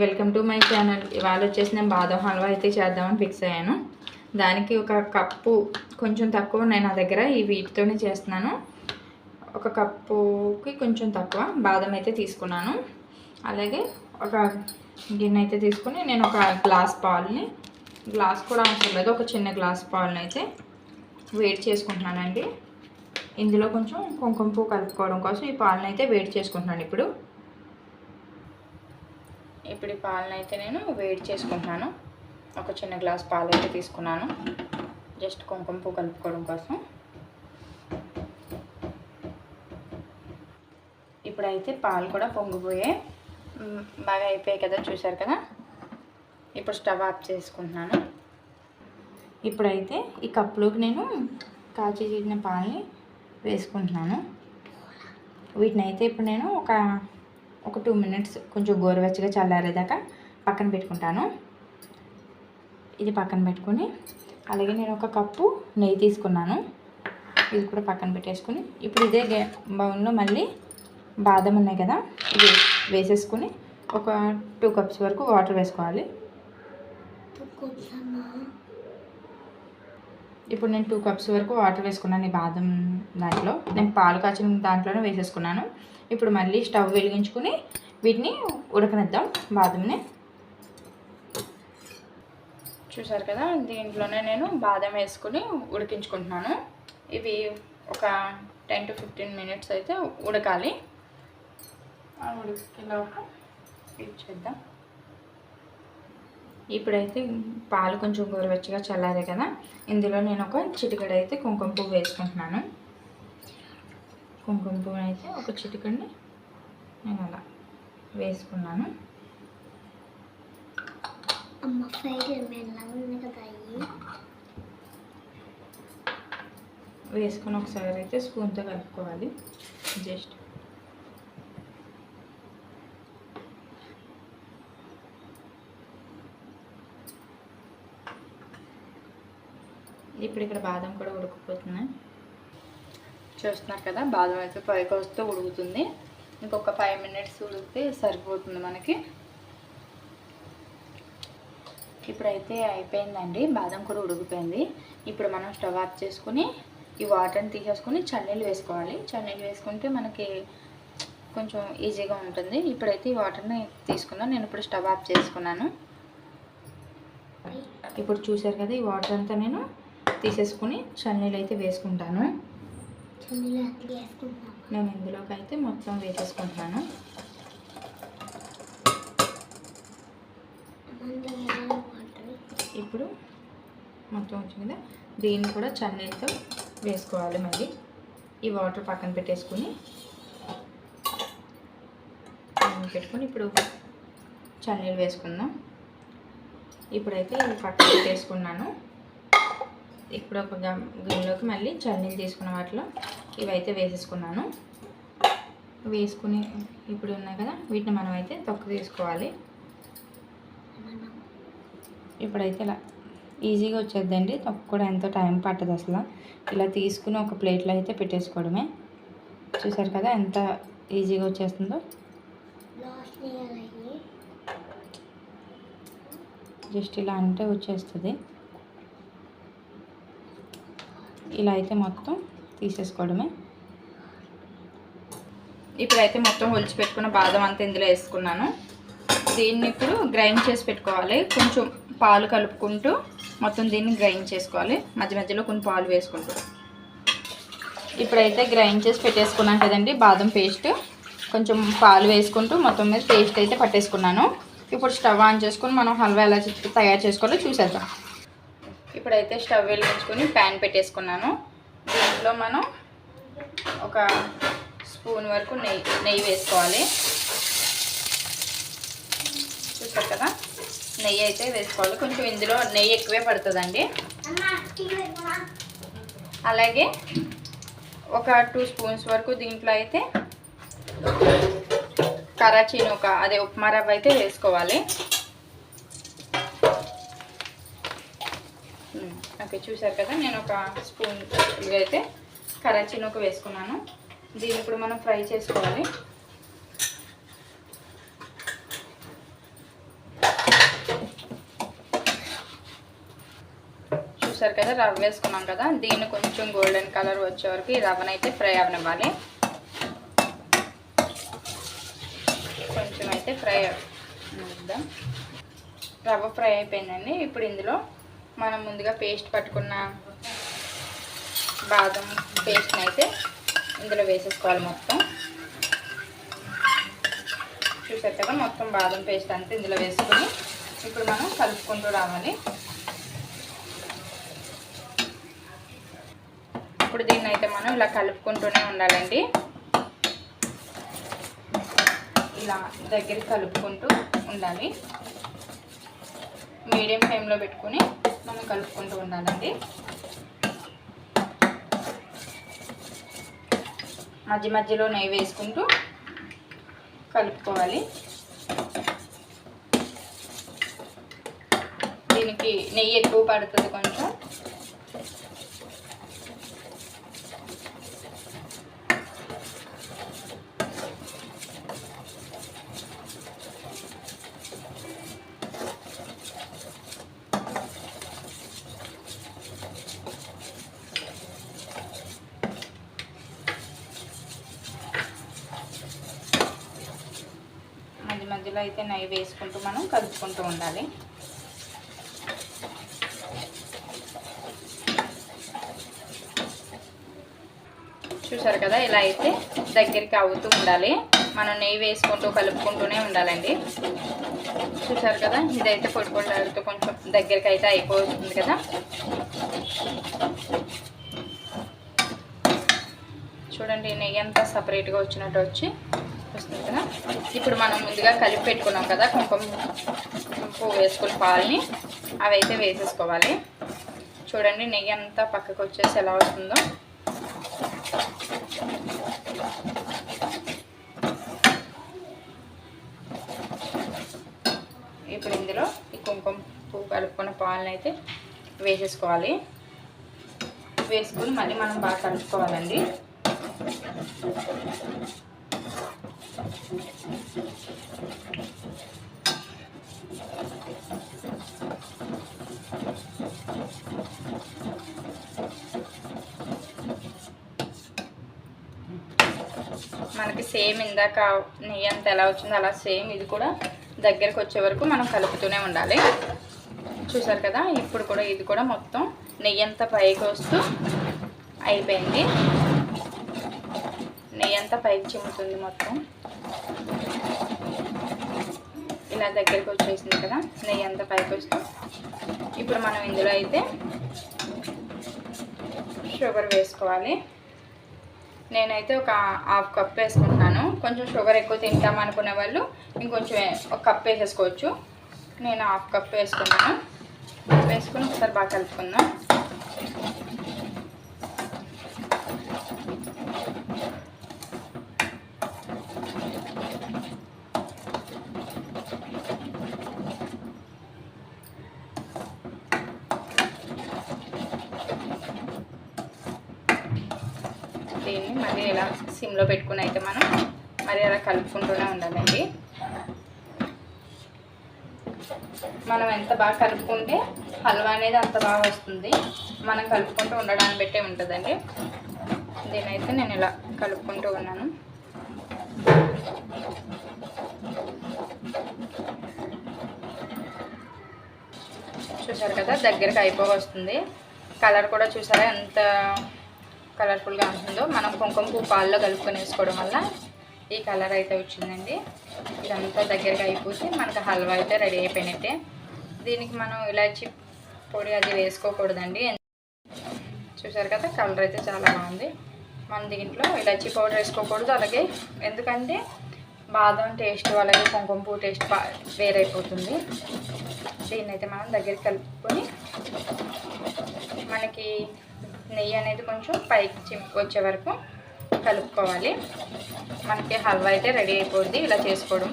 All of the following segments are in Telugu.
Welcome to my channel. ఇవాళ వచ్చేసి నేను బాదం హల్వా అయితే చేద్దామని ఫిక్స్ అయ్యాను. దానికి ఒక కప్పు కొంచెం తక్కువ ఉన్నాయి నా దగ్గర, ఈ వీటితోనే చేస్తున్నాను. ఒక కప్పుకి కొంచెం తక్కువ బాదం అయితే తీసుకున్నాను. అలాగే ఒక గిన్నె అయితే తీసుకుని నేను ఒక గ్లాస్ పాలని, గ్లాస్ కూడా అవసరం లేదు, ఒక చిన్న గ్లాస్ పాలని అయితే వేడి చేసుకుంటున్నానండి. ఇందులో కొంచెం కుంకుమ పువ్వు కలుపుకోవడం కోసం ఈ పాలను అయితే వేడి చేసుకుంటున్నాను. ఇప్పుడు ఈ పాలను అయితే నేను వేడి చేసుకుంటున్నాను. ఒక చిన్న గ్లాస్ పాలు అయితే తీసుకున్నాను, జస్ట్ కుంకుమ పువ్వు కలుపుకోవడం కోసం. ఇప్పుడైతే పాలు కూడా పొంగిపోయాయి, బాగా అయిపోయాయి కదా, చూసారు కదా. ఇప్పుడు స్టవ్ ఆఫ్ చేసుకుంటున్నాను. ఇప్పుడైతే ఈ కప్పులోకి నేను కాచి చీడిన పాలని వేసుకుంటున్నాను. వీటిని అయితే ఇప్పుడు నేను ఒక 2 మినిట్స్ కొంచెం గోరువెచ్చగా చల్లారేదాకా పక్కన పెట్టుకుంటాను. ఇది పక్కన పెట్టుకుని, అలాగే నేను ఒక కప్పు నెయ్యి తీసుకున్నాను, ఇది కూడా పక్కన పెట్టేసుకుని, ఇప్పుడు ఇదే బౌల్లో మళ్ళీ బాదం ఉన్నాయి కదా, ఇది వేసేసుకుని ఒక 2 కప్స్ వరకు వాటర్ వేసుకోవాలి. ఇప్పుడు నేను 2 కప్స్ వరకు వాటర్ వేసుకున్నాను. ఈ బాదం దాంట్లో నేను పాలు కాచిన దాంట్లోనే వేసేసుకున్నాను. ఇప్పుడు మళ్ళీ స్టవ్ వెలిగించుకుని వీటిని ఉడకనిద్దాం. బాదంని చూసారు కదా, దీంట్లోనే నేను బాదం వేసుకుని ఉడికించుకుంటున్నాను. ఇవి ఒక 10 to 15 మినిట్స్ అయితే ఉడకాలి. ఉడికేలోపు చేద్దాం. ఇప్పుడైతే పాలు కొంచెం గోరువెచ్చగా చల్లారే కదా, ఇందులో నేను ఒక చిటికెడు అయితే కుంకుమ పువ్వు వేసుకుంటున్నాను. కుంకుమ పువ్వు అయితే ఒక చిటికెడుని నేను అలా వేసుకున్నాను. వేసుకుని ఒకసారి అయితే స్పూన్తో కలుపుకోవాలి. జస్ట్ ఇప్పుడు ఇక్కడ బాదం కూడా ఉడికిపోతున్నాయి, చూస్తున్నారు కదా. బాదం అయితే పైకి వస్తూ ఉడుకుతుంది. ఇంకొక 5 మినిట్స్ ఉడికితే సరిపోతుంది మనకి. ఇప్పుడైతే అయిపోయిందండి, బాదం కూడా ఉడికిపోయింది. ఇప్పుడు మనం స్టవ్ ఆఫ్ చేసుకుని ఈ వాటర్ని తీసేసుకుని చన్నీళ్ళు వేసుకోవాలి. చన్నీళ్ళు వేసుకుంటే మనకి కొంచెం ఈజీగా ఉంటుంది. ఇప్పుడైతే ఈ వాటర్ని తీసుకుందాం. నేను ఇప్పుడు స్టవ్ ఆఫ్ చేసుకున్నాను. ఇప్పుడు చూసారు కదా, ఈ వాటర్ అంతా నేను తీసేసుకుని చన్నీళ్ళు అయితే వేసుకుంటాను. నేను ఇందులోకి అయితే మొత్తం వేసేసుకుంటున్నాను. ఇప్పుడు మొత్తం వచ్చింది కదా, దీన్ని కూడా చన్నీళ్ళతో వేసుకోవాలి. మళ్ళీ ఈ వాటర్ పక్కన పెట్టేసుకుని ఇప్పుడు చన్నీళ్ళు వేసుకుందాం. ఇప్పుడైతే ఇవి పక్కన పెట్టేసుకున్నాను. ఇప్పుడు ఒక గిన్నెలోకి మళ్ళీ చన్నీళ్ళు తీసుకున్న వాటిలో ఇవైతే వేసేసుకున్నాను. వేసుకుని ఇప్పుడు ఉన్నాయి కదా, వీటిని మనం అయితే తొక్క తీసుకోవాలి. ఇప్పుడైతే ఇలా ఈజీగా వచ్చేద్దండి, తొక్క కూడా ఎంతో టైం పట్టదు అసలు. ఇలా తీసుకుని ఒక ప్లేట్లో అయితే పెట్టేసుకోవడమే. చూసారు కదా ఎంత ఈజీగా వచ్చేస్తుందో. జస్ట్ ఇలా అంటే వచ్చేస్తుంది. ఇలా అయితే మొత్తం తీసేసుకోవడమే. ఇప్పుడైతే మొత్తం ఒలిచి పెట్టుకున్న బాదం అంతా ఇందులో వేసుకున్నాను. దీన్ని ఇప్పుడు గ్రైండ్ చేసి పెట్టుకోవాలి. కొంచెం పాలు కలుపుకుంటూ మొత్తం దీన్ని గ్రైండ్ చేసుకోవాలి, మధ్య మధ్యలో కొన్ని పాలు వేసుకుంటూ. ఇప్పుడైతే గ్రైండ్ చేసి పెట్టేసుకున్నాను కదండి బాదం పేస్ట్, కొంచెం పాలు వేసుకుంటూ మొత్తం మీద పేస్ట్ అయితే పట్టేసుకున్నాను. ఇప్పుడు స్టవ్ ఆన్ చేసుకుని మనం హల్వా ఎలా తయారు చేసుకోవాలో చూసేద్దాం. ఇప్పుడైతే స్టవ్ వెలిగించుకొని ప్యాన్ పెట్టేసుకున్నాను. దీంట్లో మనం ఒక స్పూన్ వరకు నెయ్యి వేసుకోవాలి. చూసారు కదా, నెయ్యి అయితే వేసుకోవాలి. కొంచెం ఇందులో నెయ్యి ఎక్కువే పడుతుందండి. అలాగే ఒక 2 స్పూన్స్ వరకు దీంట్లో అయితే కరాచీనోక, అదే ఉప్మా రవ్వ అయితే వేసుకోవాలి. ఓకే, చూసారు కదా, నేను ఒక స్పూన్ అయితే కరాచీనోక వేసుకున్నాను. దీన్ని ఇప్పుడు మనం ఫ్రై చేసుకోవాలి. చూసారు కదా, రవ్వ వేసుకున్నాం కదా, దీన్ని కొంచెం గోల్డెన్ కలర్ వచ్చే వరకు ఈ రవ్వనైతే ఫ్రై అవనివ్వాలి. కొంచెం అయితే ఫ్రై అవ్వద్దాం. రవ్వ ఫ్రై అయిపోయిందండి. ఇప్పుడు ఇందులో మనం ముందుగా పేస్ట్ పట్టుకున్న బాదం పేస్ట్ని అయితే ఇందులో వేసేసుకోవాలి. మొత్తం చూసారు కదా, మొత్తం బాదం పేస్ట్ అంతా ఇందులో వేసుకొని ఇప్పుడు మనం కలుపుకుంటూ రావాలి. ఇప్పుడు దీన్ని అయితే మనం ఇలా కలుపుకుంటూనే ఉండాలండి. ఇలా దగ్గరికి కలుపుకుంటూ ఉండాలి. మీడియం ఫ్లేమ్లో పెట్టుకొని మనం కలుపుకుంటూ ఉండాలండి. మధ్య మధ్యలో నెయ్యి వేసుకుంటూ కలుపుకోవాలి. దీనికి నెయ్యి ఎక్కువ పడుతుంది కొంచెం. మధ్యలో అయితే నెయ్యి వేసుకుంటూ మనం కలుపుకుంటూ ఉండాలి. చూసారు కదా, ఇలా అయితే దగ్గరికి అవుతూ ఉండాలి. మనం నెయ్యి వేసుకుంటూ కలుపుకుంటూనే ఉండాలండి. చూసారు కదా, ఇదైతే పొడిపొడిలాడుతూ కొంచెం దగ్గరికి అయితే అయిపోతుంది కదా. చూడండి, నెయ్యి అంతా సపరేట్గా వచ్చినట్టు వస్తుంది కదా. ఇప్పుడు మనం ముందుగా కలిపి పెట్టుకున్నాం కదా కుంకుమ పువ్వు వేసుకుని పాలని, అవి అయితే వేసేసుకోవాలి. చూడండి, నెయ్యి అంతా పక్కకు వచ్చేసి ఎలా వస్తుందో. ఇప్పుడు ఇందులో ఈ కుంకుమ పువ్వు కలుపుకున్న పాలని అయితే వేసేసుకోవాలి. వేసుకుని మళ్ళీ మనం బాగా కలుపుకోవాలండి. మనకి సేమ్ ఇందాక నెయ్యి అంతా ఎలా వచ్చిందో అలా సేమ్ ఇది కూడా దగ్గరికి వచ్చే వరకు మనం కలుపుతూనే ఉండాలి. చూసారు కదా, ఇప్పుడు కూడా ఇది కూడా మొత్తం నెయ్యి అంతా పైకి వస్తూ అయిపోయింది. నెయ్యి అంతా పైకి చిమ్ముతుంది మొత్తం. ఇలా దగ్గరికి వచ్చేసింది కదా, నెయ్యి అంతా పైకి వస్తూ. ఇప్పుడు మనం ఇందులో అయితే షుగర్ వేసుకోవాలి. నేనైతే ఒక హాఫ్ కప్ వేసుకుంటున్నాను. కొంచెం షుగర్ ఎక్కువ తింటాం అనుకునే వాళ్ళు ఇంకొంచెం ఒక కప్ వేసేసుకోవచ్చు. నేను హాఫ్ కప్ వేసుకున్నాను. వేసుకుని ఒకసారి బాగా కలుపుకుందాం. దీన్ని మళ్ళీ ఇలా సిమ్లో పెట్టుకుని అయితే మనం మరి అలా కలుపుకుంటూనే ఉండాలండి. మనం ఎంత బాగా కలుపుకుంటే హల్వా అనేది అంత బాగా వస్తుంది. మనం కలుపుకుంటూ ఉండడాన్ని బట్టే ఉంటుందండి. దీనైతే నేను ఇలా కలుపుకుంటూ ఉన్నాను. చూసారు కదా, దగ్గరికి అయిపోవస్తుంది. కలర్ కూడా చూసారా ఎంత కలర్ఫుల్గా ఉంటుందో. మనం కుంకుమ పువ్వు పాల్లో కలుపుకొని వేసుకోవడం వల్ల ఈ కలర్ అయితే వచ్చిందండి. ఇదంతా దగ్గరగా అయిపోతే మనకు హల్వా అయితే రెడీ అయిపోయినట్టే. దీనికి మనం ఇలాచి పొడి అది వేసుకోకూడదండి. చూసారు కదా, కలర్ అయితే చాలా బాగుంది. మన దీంట్లో ఇలాచి పౌడర్ వేసుకోకూడదు. అలాగే ఎందుకంటే బాదం టేస్ట్ అలాగే కుంకుమ పువ్వు టేస్ట్ వేరైపోతుంది. దీన్ని అయితే మనం దగ్గరికి కలుపుకొని మనకి నెయ్యి అనేది కొంచెం పైకి వచ్చే వరకు కలుపుకోవాలి. మనకి హల్వా అయితే రెడీ అయిపోద్ది ఇలా చేసుకోవడం.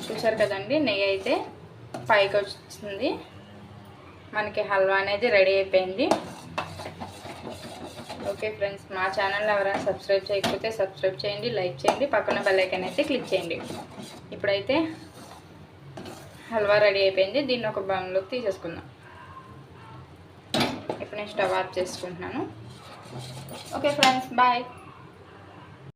చూసారు కదండి, నెయ్యి అయితే పైకి వస్తుంది. మనకి హల్వా అనేది రెడీ అయిపోయింది. ఓకే ఫ్రెండ్స్, మా ఛానల్ ఎవరైనా సబ్స్క్రైబ్ చేయకపోతే సబ్స్క్రైబ్ చేయండి, లైక్ చేయండి, పక్కన బెల్ ఐకాన్ అయితే క్లిక్ చేయండి. ఇప్పుడైతే హల్వా రెడీ అయిపోయింది. దీన్ని ఒక బౌల్లోకి తీసేసుకుందాం. ఇప్పుడు నేను స్టవ్ ఆఫ్ చేసుకుంటున్నాను. Okay friends, bye.